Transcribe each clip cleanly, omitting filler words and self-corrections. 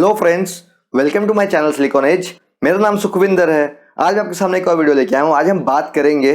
Hello friends, welcome to my channel Silicon Age. मेरा नाम सुखविंदर है। आज मैं आपके सामने एक और वीडियो लेके आया हूँ। आज हम बात करेंगे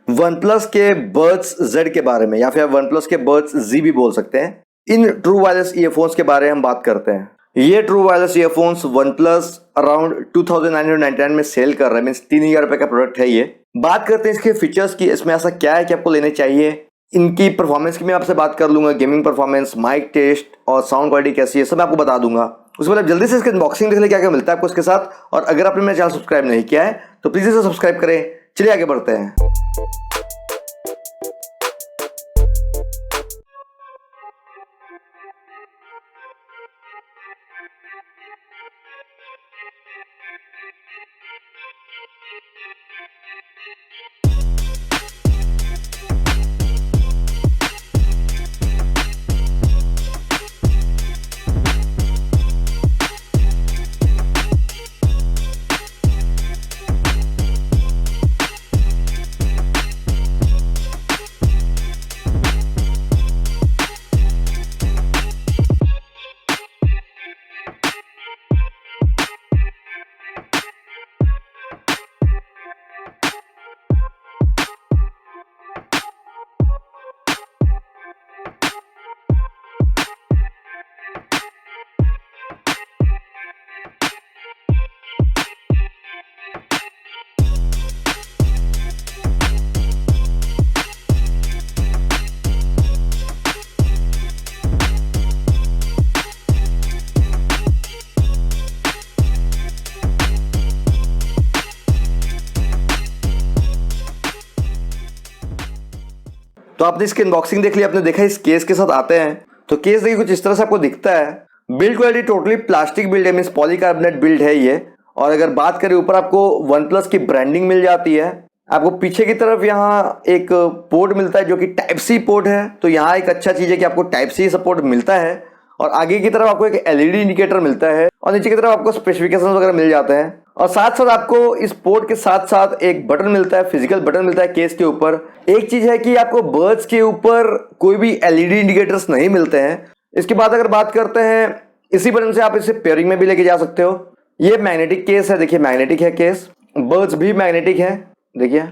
OnePlus के बड्स Z के बारे में, या फिर OnePlus के बड्स Z भी बोल सकते हैं। इन ट्रू वायरलेस ईयरफोन्स के बारे में हम बात करते हैं। ये true wireless earphones OnePlus around 2999 में सेल कर रहा है, मीन्स 3000 रुपए का प्रोडक्ट है ये। बात करते हैं इसके फीचर्स की, इसमें ऐसा क्या है कि आपको लेने चाहिए। इनकी परफॉर्मेंस की मैं आपसे बात कर लूंगा, गेमिंग परफॉर्मेंस, माइक टेस्ट और साउंड क्वालिटी कैसी है, सब मैं आपको बता दूंगा। उसके बाद जल्दी से इसके अनबॉक्सिंग देख ले क्या क्या मिलता है आपको इसके साथ। और अगर आपने मेरा चैनल सब्सक्राइब नहीं किया है तो प्लीज इसे सब्सक्राइब करें। चलिए आगे बढ़ते हैं। तो आपने इसकी अनबॉक्सिंग देख लिया, आपने देखा इस केस के साथ आते हैं। तो केस देखिए कुछ इस तरह से आपको दिखता है। Build quality totally plastic build है, मींस पॉलीकार्बोनेट बिल्ड है ये। और अगर बात करें ऊपर आपको OnePlus की ब्रांडिंग मिल जाती है। आपको पीछे की तरफ यहाँ एक पोर्ट मिलता है जो कि टाइप सी पोर्ट है। तो यहाँ एक अच्छा चीज है कि आपको टाइप सी सपोर्ट मिलता है। और आगे की तरफ आपको एक एलईडी इंडिकेटर मिलता है और नीचे की तरफ आपको स्पेसिफिकेशन वगैरह मिल जाते हैं। और साथ साथ आपको इस पोर्ट के साथ साथ एक बटन मिलता है, फिजिकल बटन मिलता है केस के ऊपर। एक चीज है कि आपको बड्स के ऊपर कोई भी एलईडी इंडिकेटर्स नहीं मिलते हैं। इसके बाद अगर बात करते हैं, इसी बटन से आप इसे पेयरिंग में भी लेके जा सकते हो। ये मैग्नेटिक केस है, देखिए मैग्नेटिक है केस। बड्स भी मैग्नेटिक है, देखिए।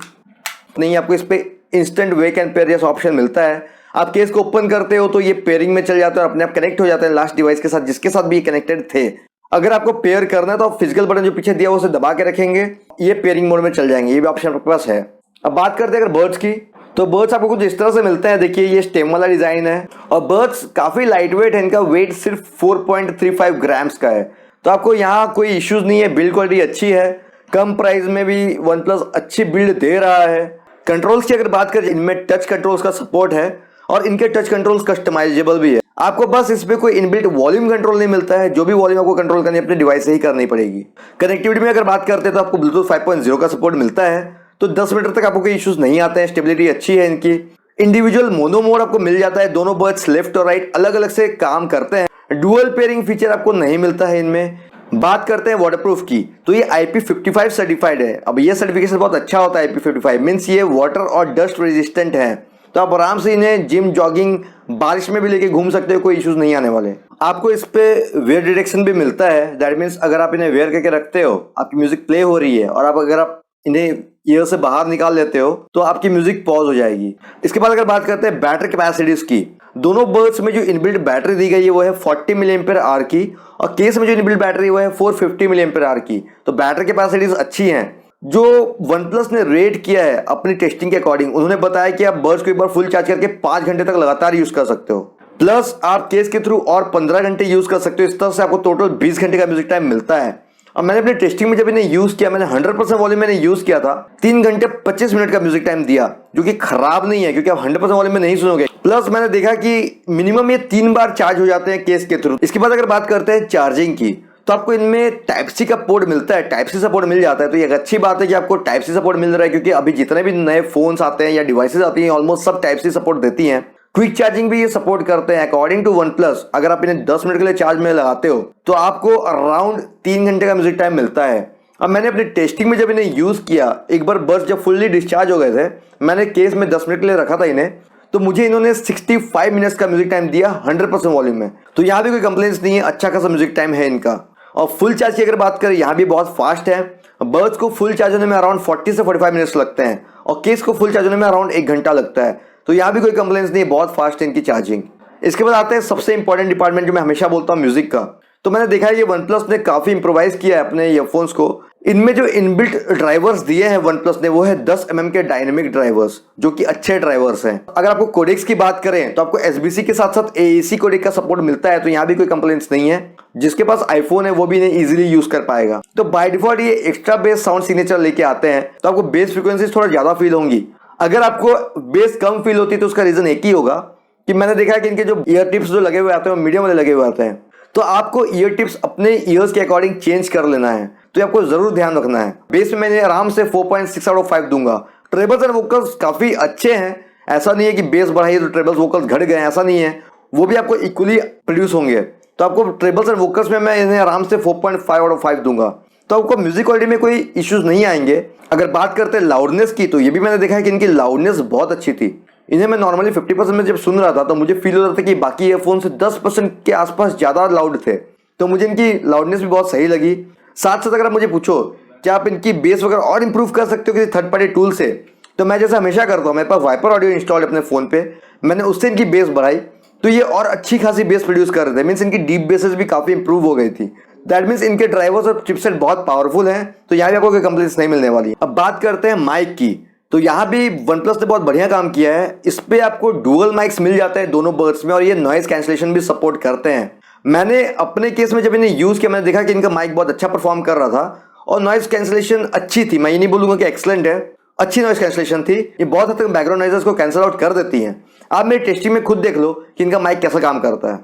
नहीं, आपको इस पे इंस्टेंट वेक एंड पेयर जैसा ऑप्शन मिलता है। आप केस को ओपन करते हो तो ये पेयरिंग में चल जाता है और अपने आप कनेक्ट हो जाते हैं लास्ट डिवाइस के साथ जिसके साथ भी ये कनेक्टेड थे। अगर आपको पेयर करना है तो आप फिजिकल बटन जो पीछे दिया है उसे दबा के रखेंगे, ये पेयरिंग मोड में चल जाएंगे। ये भी ऑप्शन आपके पास है। अब बात करते हैं अगर बर्ड्स की, तो बर्ड्स आपको कुछ इस तरह से मिलते हैं। देखिए ये स्टेम वाला डिजाइन है और बर्ड्स काफी लाइट वेट है। इनका वेट सिर्फ 4.35 ग्राम्स का है। तो आपको यहाँ कोई इश्यूज नहीं है। बिल्ड क्वालिटी अच्छी है, कम प्राइस में भी OnePlus अच्छी बिल्ड दे रहा है। कंट्रोल्स की अगर बात करें, इनमें टच कंट्रोल्स का सपोर्ट है और इनके टच कंट्रोल्स कस्टमाइजेबल भी है। आपको बस इसमें कोई इनबिल्ट वॉल्यूम कंट्रोल नहीं मिलता है। जो भी वॉल्यूम आपको कंट्रोल करनी है अपने डिवाइस से ही करनी पड़ेगी। कनेक्टिविटी में अगर बात करते हैं तो आपको ब्लूटूथ 5.0 का सपोर्ट मिलता है। तो 10 मीटर तक आपको कोई इश्यूज नहीं आते हैं। स्टेबिलिटी अच्छी है इनकी। इंडिविजुअल मोनो मोड आपको मिल जाता है। दोनों बर्ड्स लेफ्ट और राइट अलग अलग से काम करते हैं। डुअल पेयरिंग फीचर आपको नहीं मिलता है इनमें। बात करते हैं वाटरप्रूफ की, तो ये IP55 सर्टिफाइड है। अब ये सर्टिफिकेशन बहुत अच्छा होता है। IP55 मीन्स ये वाटर और डस्ट रेजिस्टेंट है। तो आप आराम से इन्हें जिम, जॉगिंग, बारिश में भी लेके घूम सकते हो, कोई इश्यूज नहीं आने वाले। आपको इस पे वेयर डिटेक्शन भी मिलता है। दैट मीन्स अगर आप इन्हें वेयर करके रखते हो, आपकी म्यूजिक प्ले हो रही है और अगर आप इन्हें ईयर से बाहर निकाल लेते हो तो आपकी म्यूजिक पॉज हो जाएगी। इसके बाद अगर बात करते हैं बैटरी कैपेसिटीज की, दोनों बर्ड्स में जो इनबिल्ट बैटरी दी गई है वो है 40 mAh की और केस में जो इनबिल्ट बैटरी वो है 450 mAh की। तो बैटरी कैपेसिटीज अच्छी हैं। जो OnePlus ने रेट किया है अपनी टेस्टिंग के अकॉर्डिंग, उन्होंने बताया कि आप बर्ड्स को एक बार फुल चार्ज करके 5 घंटे तक लगातार यूज कर सकते हो। प्लस आप केस के थ्रू और 15 घंटे यूज कर सकते हो। इस तरह से आपको टोटल 20 घंटे का म्यूजिक टाइम मिलता है। और मैंने अपनी टेस्टिंग में जब इन्हें यूज किया, मैंने 100% वॉल्यूम मैंने यूज किया था, 3 घंटे 25 मिनट का म्यूजिक टाइम दिया, जो कि खराब नहीं है क्योंकि आप 100% वॉल्यूम में नहीं सुनोगे। प्लस मैंने देखा कि मिनिमम ये 3 बार चार्ज हो जाते हैं केस के थ्रू। इसके बाद अगर बात करते हैं चार्जिंग की, तो आपको इनमें टाइप सी का पोर्ट मिलता है, टाइप सी सपोर्ट मिल जाता है। तो ये अच्छी बात है कि आपको टाइप सी सपोर्ट मिल रहा है, क्योंकि अभी जितने भी नए फोन्स आते हैं या डिवाइसेस आती हैं ऑलमोस्ट सब टाइप सी सपोर्ट देती हैं। क्विक चार्जिंग भी ये सपोर्ट करते हैं। अकॉर्डिंग टू OnePlus, अगर आप इन्हें 10 मिनट के लिए चार्ज में लगाते हो तो आपको अराउंड 3 घंटे का म्यूजिक टाइम मिलता है। अब मैंने अपनी टेस्टिंग में जब इन्हें यूज किया, एक बार बस जब फुल्ली डिस्चार्ज हो गए थे, मैंने केस में 10 मिनट के लिए रखा था इन्हें, तो मुझे इन्होंने 65 मिनट्स का म्यूजिक टाइम दिया 100% वॉल्यूम में। तो यहाँ भी कोई कंप्लेंट्स नहीं है, अच्छा खासा म्यूजिक टाइम है इनका। और फुल चार्ज की अगर बात करें यहाँ भी बहुत फास्ट है। बर्ड्स को फुल चार्ज होने में अराउंड 40 से 45 मिनट्स लगते हैं और केस को फुल चार्ज होने में अराउंड 1 घंटा लगता है। तो यहाँ भी कोई कंप्लेंट्स नहीं है, बहुत फास्ट है इनकी चार्जिंग। इसके बाद आते हैं सबसे इंपॉर्टेंट डिपार्टमेंट जो मैं हमेशा बोलता हूँ, म्यूजिक का। तो मैंने देखा है ये OnePlus ने काफी इंप्रोवाइज किया है अपने ईयरफोन्स को। इनमें जो इनबिल्ट ड्राइवर्स दिए हैं OnePlus ने वो है 10 mm के डायनेमिक ड्राइवर्स, जो कि अच्छे ड्राइवर्स हैं। अगर आपको कोडेक्स की बात करें तो आपको SBC के साथ साथ AAC कोडेक का सपोर्ट मिलता है, तो यहाँ भी कोई कंप्लेंट्स नहीं है। जिसके पास आईफोन है वो भी इन्हें इजीली यूज कर पाएगा। तो बाय डिफॉल्ट ये एक्स्ट्रा बेस साउंड सिग्नेचर लेके आते हैं, तो आपको बेस फ्रीक्वेंसीज थोड़ा ज्यादा फील होंगी। अगर आपको बेस कम फील होती है तो उसका रीजन एक ही होगा कि मैंने देखा है कि इनके जो ईयर टिप्स जो लगे हुए आते हैं वो मीडियम वाले लगे हुए आते हैं। तो आपको ईयर टिप्स अपने ईयर्स के अकॉर्डिंग चेंज कर लेना है, तो आपको जरूर ध्यान रखना है। बेस में मैंने आराम से 4.6 आउट ऑफ 5 दूंगा। ट्रेबल्स एंड वोकल्स काफी अच्छे हैं, ऐसा नहीं है कि बेस बढ़ाइए तो ट्रेबल्स वोकल्स घट गए, ऐसा नहीं है, वो भी आपको इक्वली प्रोड्यूस होंगे। तो आपको ट्रेबल्स एंड वोकल्स में मैं इन्हें आराम से 4.5 आउट ऑफ 5 दूंगा। तो आपको म्यूजिक क्वालिटी में कोई इश्यूज नहीं आएंगे। अगर बात करते हैं लाउडनेस की, तो ये भी मैंने देखा है कि इनकी लाउडनेस बहुत अच्छी थी। इन्हें मैं नॉर्मली 50% में जब सुन रहा था तो मुझे फील हो रहा था कि बाकी ईयरफोन से 10% के आसपास ज्यादा लाउड थे, तो मुझे इनकी लाउडनेस भी बहुत सही लगी। साथ साथ अगर आप मुझे पूछो कि आप इनकी बेस वगैरह और इंप्रूव कर सकते हो किसी थर्ड पार्टी टूल से, तो मैं जैसे हमेशा करता हूँ, मेरे पास वाइपर ऑडियो इंस्टॉल है अपने फोन पे, मैंने उससे इनकी बेस बढ़ाई तो ये और अच्छी खासी बेस प्रोड्यूस कर रहे थे। मीन्स इनकी डीप बेसेस भी काफी इंप्रूव हो गई थी। दैट मीन्स इनके ड्राइवर्स और चिपसेट बहुत पावरफुल हैं, तो यहाँ भी आपको कोई कंप्लेंट्स नहीं मिलने वाली। अब बात करते हैं माइक की, तो यहाँ भी OnePlus ने बहुत बढ़िया काम किया है। इस पे आपको डुअल माइक्स मिल जाते हैं दोनों बर्ड्स में, और ये नॉइज कैंसलेशन भी सपोर्ट करते हैं। मैंने अपने केस में जब इन्हें यूज किया मैंने देखा कि इनका माइक बहुत अच्छा परफॉर्म कर रहा था और नॉइज कैंसलेशन अच्छी थी। मैं ये नहीं बोलूंगा कि एक्सलेंट है, अच्छी नॉइज कैंसलेशन थी। ये बहुत हद तक बैकग्राउंड नॉइजेस को कैंसिल आउट कर देती हैं। आप मेरी टेस्टिंग में खुद देख लो कि इनका माइक कैसा काम करता है।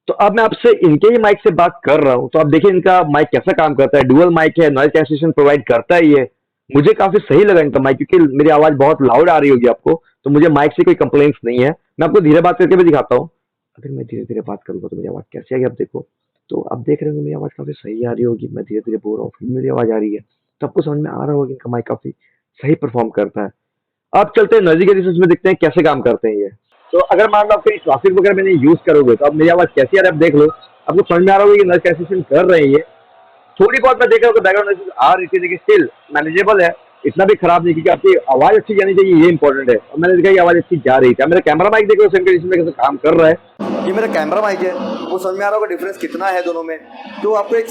तो अब मैं आपसे इनके ही माइक से बात कर रहा हूं, तो आप देखिए इनका माइक कैसा काम करता है। डुअल माइक है, नॉइज कैंसलेशन प्रोवाइड करता है ये। मुझे काफी सही लगा इनका माइक, क्योंकि मेरी आवाज बहुत लाउड आ रही होगी आपको, तो मुझे माइक से कोई कंप्लेंट्स नहीं है। मैं आपको धीरे बात करके भी दिखाता हूँ। अगर मैं धीरे धीरे बात करूंगा तो मेरी आवाज कैसी आएगी आप देखो। तो आप देख रहे होंगे मेरी आवाज काफी सही आ रही होगी। मैं धीरे धीरे बोल रहा हूँ फिर मेरी आवाज आ रही है, तो आपको समझ में आ रहा होगा इनका माइक काफी सही परफॉर्म करता है। अब चलते हैं नॉइज़ी कंडीशंस में, देखते हैं कैसे काम करते हैं ये। तो अगर मान लो आप कहीं ट्रैफिक वगैरह में नहीं यूज करोगे तो अब मेरी आवाज कैसी आ रही है आप देख लो। आपको समझ में आ रहा होगा कि नॉइज कैंसलेशन कर रहे हैं ये। थोड़ी बहुत मैं देख रहा हूँ बैकग्राउंड नॉइज़ आ रही थी, लेकिन स्टिल मैनेजेबल है, इतना भी खराब नहीं, क्योंकि आपकी आवाज अच्छी जानी चाहिए, ये इंपॉर्टेंट है। और मैंने देखा कि आवाज अच्छी जा रही थी। मेरा कैमरा माइक देखो सेम कंडीशन में कैसे काम कर रहा है। ये मेरा कैमरा माइक है, वो समझ में आ रहा होगा डिफरेंस कितना है दोनों में। तो आपको एक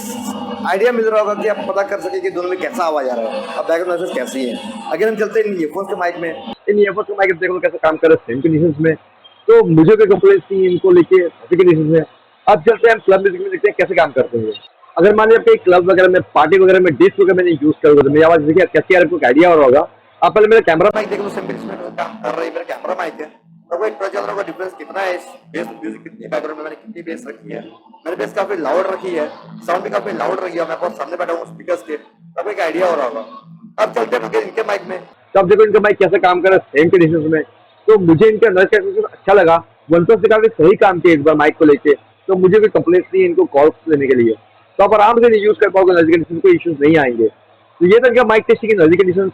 आइडिया मिल रहा होगा कि आप पता कर सके कि दोनों में कैसा आवाज आ रहा है, अब बैकग्राउंड नॉइज़ कैसी है। अगर हम चलते हैं इन ईयरफोन्स के माइक में, इन ईयरफोन्स के माइक देखो कैसे काम कर रहे हैं सेम कंडीशंस में, तो मुझे कोई कंप्लेंट्स नहीं इनको लेके ऐसी कंडीशंस में। अब चलते हैं हम क्लब म्यूजिक में, देखते हैं कैसे काम करते हैं। अगर मान लीजिए आप क्लब वगैरह में, पार्टी वगैरह में, डिस्क वगैरह में यूज करोगे तो मेरी आवाज देखिए कैसी आ रही है, आपको आइडिया हो रहा होगा। आप पहले मेरा कैमरा माइक देख लो, सेम में काम कर रही है, मेरा कैमरा माइक है। आपको एक पता चल रहा होगा डिफरेंस कितना है, इस बेस म्यूजिक कितनी बैकग्राउंड में मैंने कितनी बेस रखी है। मैंने बेस काफी लाउड रखी है, साउंड भी काफी लाउड रखी है। मैं बहुत सामने बैठा हूँ स्पीकर्स के, आपको एक आइडिया हो रहा होगा। अब चलते हैं इनके माइक में, तो अब देखो इनका माइक कैसे काम कर रहा है सेम कंडीशंस में। तो मुझे इनका नॉइज कैंसलेशन अच्छा लगा। OnePlus ने काफी सही काम किया इस बार माइक को लेके, तो मुझे कोई कंप्लेंट्स नहीं है इनको कॉल्स लेने के लिए। तो आप आराम से यूज कर पाओगे, नॉइज कंडीशन कोई इश्यूज नहीं आएंगे। तो ये तो इनका माइक टेस्टिंग की नॉइज कंडीशन।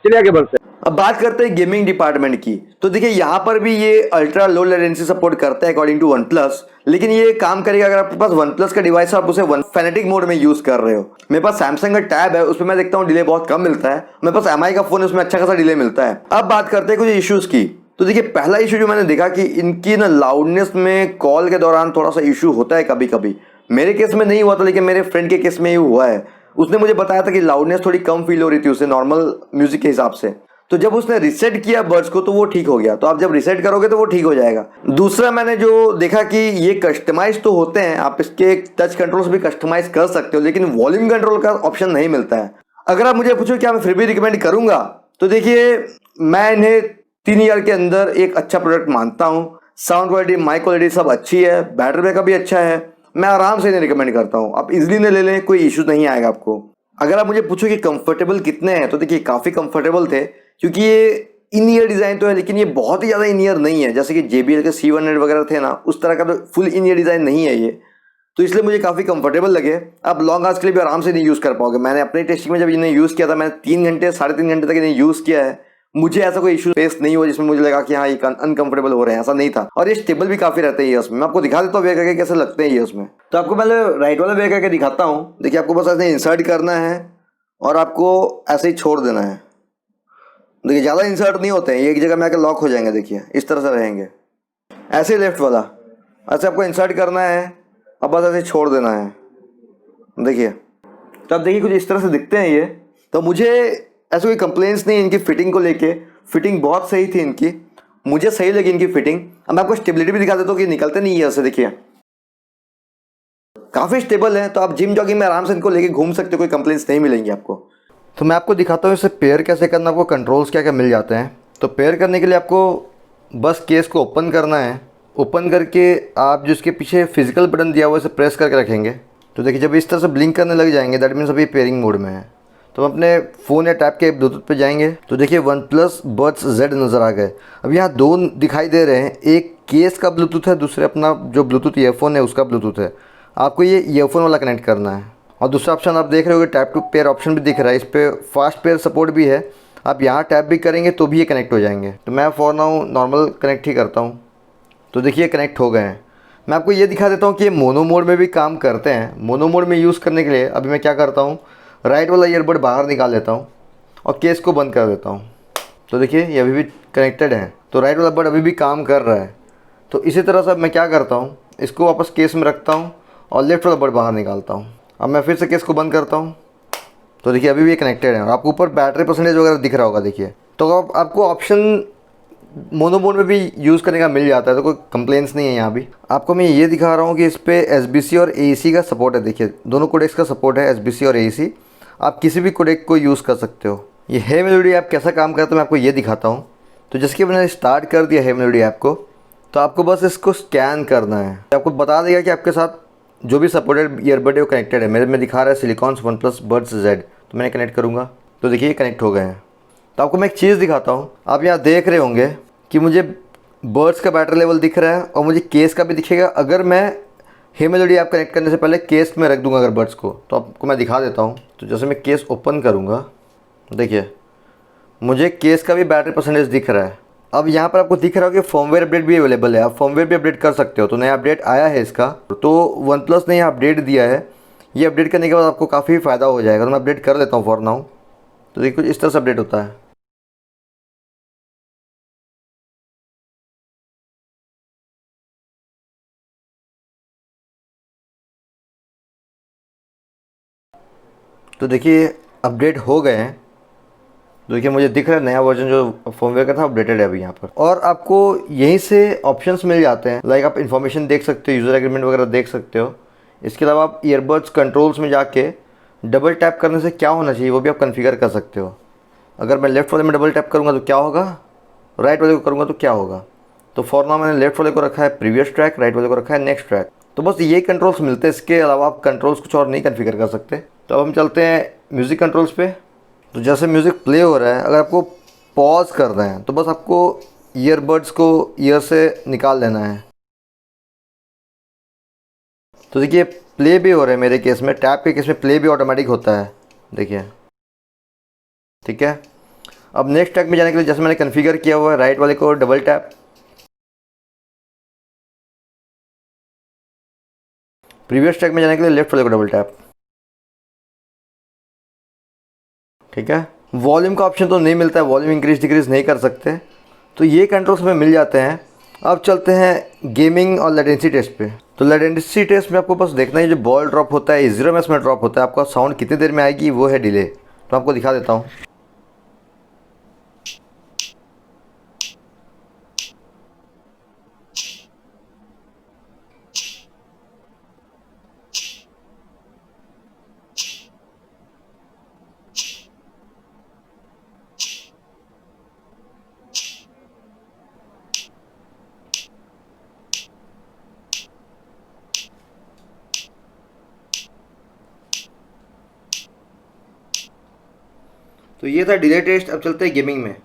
चलिए आगे बढ़ते हैं। अब बात करते हैं गेमिंग डिपार्टमेंट की। तो देखिए यहाँ पर भी ये अल्ट्रा लो लेटेंसी सपोर्ट करता है अकॉर्डिंग टू OnePlus, लेकिन ये काम करेगा अगर आपके पास OnePlus का डिवाइस है, आप उसे फैनेटिक मोड में यूज कर रहे हो। मेरे पास सैमसंग का टैब है, उसमें मैं देखता हूँ डिले बहुत कम मिलता है। मेरे पास MI का फोन है, उसमें अच्छा खासा डिले मिलता है। अब बात करते हैं कुछ इश्यूज की। तो देखिए पहला इशू जो मैंने देखा कि इनकी ना लाउडनेस में कॉल के दौरान थोड़ा सा इशू होता है कभी कभी। मेरे केस में नहीं हुआ था, लेकिन मेरे फ्रेंड के केस में ही हुआ है। उसने मुझे बताया था कि लाउडनेस थोड़ी कम फील हो रही थी उसे नॉर्मल म्यूजिक के हिसाब से। तो जब उसने रीसेट किया बर्ड्स को तो वो ठीक हो गया। तो आप जब रीसेट करोगे तो वो ठीक हो जाएगा। दूसरा मैंने जो देखा कि ये कस्टमाइज तो होते हैं, आप इसके टच कंट्रोल्स भी कस्टमाइज कर सकते हो, लेकिन वॉल्यूम कंट्रोल का ऑप्शन नहीं मिलता है। अगर आप मुझे पूछो क्या मैं फिर भी रिकमेंड करूंगा, तो देखिए मैं इन्हें 3 ईयर के अंदर एक अच्छा प्रोडक्ट मानता हूँ। साउंड क्वालिटी, माइक क्वालिटी सब अच्छी है, बैटरी बैकअप भी अच्छा है। मैं आराम से इन्हें रिकमेंड करता हूँ। आप इजिली ने ले लें, कोई इशू नहीं आएगा आपको। अगर आप मुझे पूछो कि कंफर्टेबल कितने हैं, तो देखिए काफ़ी कंफर्टेबल थे, क्योंकि ये इन ईयर डिज़ाइन तो है, लेकिन ये बहुत ही ज़्यादा इन ईयर नहीं है। जैसे कि JBL के C100 वगैरह थे ना, उस तरह का तो फुल इन ईयर डिज़ाइन नहीं है ये। तो इसलिए मुझे काफ़ी कंफर्टेबल लगे। आप लॉन्ग आवर्स के लिए भी आराम से नहीं यूज़ कर पाओगे। मैंने अपनी टेस्टिंग में जब इन्हें यूज़ किया था, मैंने 3 घंटे 3.5 घंटे तक इन्हें यूज़ किया है। मुझे ऐसा कोई इशू फेस नहीं हुआ जिसमें मुझे लगा कि हाँ ये अनकंफर्टेबल हो रहे हैं, ऐसा नहीं था। और ये स्टेबल भी काफी रहते हैं ये उसमें। मैं आपको दिखा देता हूँ वेयर करके कैसे लगते हैं ये उसमें। तो आपको पहले राइट वाला वेयर करके दिखाता हूँ। देखिए आपको बस ऐसे इंसर्ट करना है और आपको ऐसे ही छोड़ देना है। देखिए ज़्यादा इंसर्ट नहीं होते हैं, ये एक जगह में आकर लॉक हो जाएंगे। देखिए इस तरह से रहेंगे। ऐसे ही लेफ्ट वाला ऐसे आपको इंसर्ट करना है और बस ऐसे छोड़ देना है। देखिए तो आप देखिए कुछ इस तरह से दिखते हैं ये। तो मुझे ऐसे कोई कंप्लेंट्स नहीं इनकी फिटिंग को लेके। फिटिंग बहुत सही थी इनकी, मुझे सही लगी इनकी फिटिंग। अब मैं आपको स्टेबिलिटी भी दिखा देता हूँ कि निकलते नहीं है ऐसे। देखिए काफ़ी स्टेबल है, तो आप जिम जॉगिंग में आराम से इनको लेके घूम सकते हो, कोई कंप्लेंट्स नहीं मिलेंगी आपको। तो मैं आपको दिखाता हूँ इसे पेयर कैसे करना, आपको कंट्रोल्स क्या क्या मिल जाते हैं। तो पेयर करने के लिए आपको बस केस को ओपन करना है। ओपन करके आप जो इसके पीछे फिजिकल बटन दिया हुआ है इसे प्रेस करके रखेंगे। तो देखिए जब इस तरह से ब्लिंक करने लग जाएंगे दैट मीन्स अभी पेयरिंग मोड में है। तो हम अपने फ़ोन या टैब के ब्लूटूथ पे जाएंगे। तो देखिए OnePlus Buds Z नज़र आ गए। अब यहाँ दो दिखाई दे रहे हैं, एक केस का ब्लूटूथ है, दूसरे अपना जो ब्लूटूथ ईयरफोन है उसका ब्लूटूथ है। आपको ये ईयरफोन वाला कनेक्ट करना है। और दूसरा ऑप्शन आप देख रहे हो टैप टू पेयर ऑप्शन भी दिख रहा है, इस पर फास्ट पेयर सपोर्ट भी है। आप यहाँ टैप भी करेंगे तो भी ये कनेक्ट हो जाएंगे। तो मैं फॉर नाउ नॉर्मल कनेक्ट ही करता हूँ। तो देखिए कनेक्ट हो गए हैं। मैं आपको ये दिखा देता हूँ कि ये मोनो मोड में भी काम करते हैं। मोनो मोड में यूज़ करने के लिए अभी मैं क्या करता हूँ, राइट वाला ईयरबड बाहर निकाल लेता हूँ और केस को बंद कर देता हूँ। तो देखिए ये अभी भी कनेक्टेड है, तो राइट वाला बड अभी भी काम कर रहा है। तो इसी तरह से मैं क्या करता हूँ, इसको वापस केस में रखता हूँ और लेफ्ट वाला बड बाहर निकालता हूँ। अब मैं फिर से केस को बंद करता हूँ। तो देखिए अभी भी ये कनेक्टेड है और आपको ऊपर बैटरी परसेंटेज वगैरह दिख रहा होगा। देखिए तो आपको ऑप्शन मोनो मोड में भी यूज़ करने का मिल जाता है, तो कोई कंप्लेंट्स नहीं है यहाँ भी। आपको मैं ये दिखा रहा हूँ कि इस पर SBC और AAC का सपोर्ट है। देखिए दोनों कोडेक्स का सपोर्ट है, SBC और AAC। आप किसी भी कोडेक को यूज़ कर सकते हो। ये HeyMelody ऐप कैसा काम करता है मैं आपको ये दिखाता हूँ। तो जिसके मैंने स्टार्ट कर दिया HeyMelody ऐप को, तो आपको बस इसको स्कैन करना है। आपको बता देगा कि आपके साथ जो भी सपोर्टेड ईयरबड है वो कनेक्टेड है। मेरे में दिखा रहा है सिलिकॉन्स OnePlus Buds Z। तो मैंने कनेक्ट करूँगा तो देखिए कनेक्ट हो गए हैं। तो आपको मैं एक चीज़ दिखाता हूँ। आप यहाँ देख रहे होंगे कि मुझे बर्ड्स का बैटरी लेवल दिख रहा है और मुझे केस का भी दिखेगा। अगर मैं HeyMelody ऐप कनेक्ट करने से पहले केस में रख दूंगा अगर बर्ड्स को, तो आपको मैं दिखा देता हूँ। तो जैसे मैं केस ओपन करूँगा, देखिए मुझे केस का भी बैटरी परसेंटेज दिख रहा है। अब यहाँ पर आपको दिख रहा हो कि फर्मवेयर अपडेट भी अवेलेबल है, आप फर्मवेयर भी अपडेट कर सकते हो। तो नया अपडेट आया है इसका, तो OnePlus ने यह अपडेट दिया है। ये अपडेट करने के बाद आपको काफ़ी फ़ायदा हो जाएगा। तो मैं अपडेट कर देता हूँ फॉर नाउ। तो देखिए कुछ इस तरह से अपडेट होता है। तो देखिए अपडेट हो गए हैं। तो देखिए मुझे दिख रहा है नया वर्जन जो फर्मवेयर का था अपडेटेड है अभी यहाँ पर। और आपको यहीं से ऑप्शंस मिल जाते हैं, लाइक आप इन्फॉर्मेशन देख सकते हो, यूज़र एग्रीमेंट वगैरह देख सकते हो। इसके अलावा आप ईयरबड्स कंट्रोल्स में जाके डबल टैप करने से क्या होना चाहिए वो भी आप कन्फिगर कर सकते हो। अगर मैं लेफ्ट वाले में डबल टैप करूँगा तो क्या होगा, राइट वाले को करूँगा तो क्या होगा। तो फॉर नाउ मैंने लेफ्ट वाले को रखा है प्रीवियस ट्रैक, राइट वाले को रखा है नेक्स्ट ट्रैक। तो बस ये कंट्रोल्स मिलते हैं, इसके अलावा आप कंट्रोल्स कुछ और नहीं कन्फिगर कर सकते। तो अब हम चलते हैं म्यूज़िक कंट्रोल्स पे। तो जैसे म्यूज़िक प्ले हो रहा है, अगर आपको पॉज करना है तो बस आपको ईयरबड्स को ईयर से निकाल लेना है। तो देखिए प्ले भी हो रहा है मेरे केस में, टैप के केस में प्ले भी ऑटोमेटिक होता है। देखिए ठीक है। अब नेक्स्ट ट्रैक में जाने के लिए जैसे मैंने कन्फिगर किया हुआ है, राइट वाले को डबल टैप, प्रीवियस ट्रैक में जाने के लिए लेफ्ट वाले को डबल टैप। ठीक है। वॉल्यूम का ऑप्शन तो नहीं मिलता है, वॉल्यूम इंक्रीज डिक्रीज नहीं कर सकते। तो ये कंट्रोल्स हमें मिल जाते हैं। अब चलते हैं गेमिंग और लेटेंसी टेस्ट पे। तो लेटेंसी टेस्ट में आपको बस देखना है जो बॉल ड्रॉप होता है 0 ms में ड्रॉप होता है, आपका साउंड कितनी देर में आएगी वो है डिले। तो आपको दिखा देता हूँ। तो ये था डिले टेस्ट। अब चलते हैं गेमिंग में।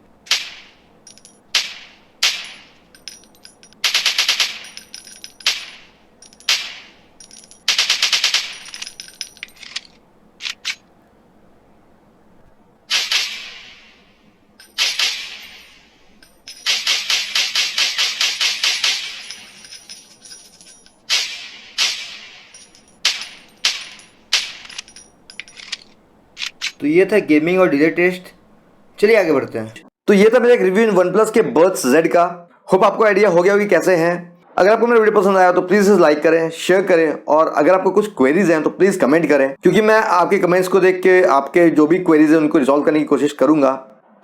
तो ये था गेमिंग और डिले टेस्ट। चलिए आगे बढ़ते हैं। तो ये था मेरा एक रिव्यू इन OnePlus के बड्स Z का। होप आपको आइडिया हो गया होगी कैसे हैं। अगर आपको मेरा वीडियो पसंद आया तो प्लीज इसे लाइक करें, शेयर करें, और अगर आपको कुछ क्वेरीज हैं तो प्लीज कमेंट करें, क्योंकि मैं आपके कमेंट्स को देख के आपके जो भी क्वेरीज हैं उनको रिजॉल्व करने की कोशिश करूंगा।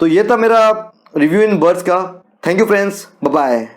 तो ये था मेरा रिव्यू इन बड्स का। Thank you friends, bye bye.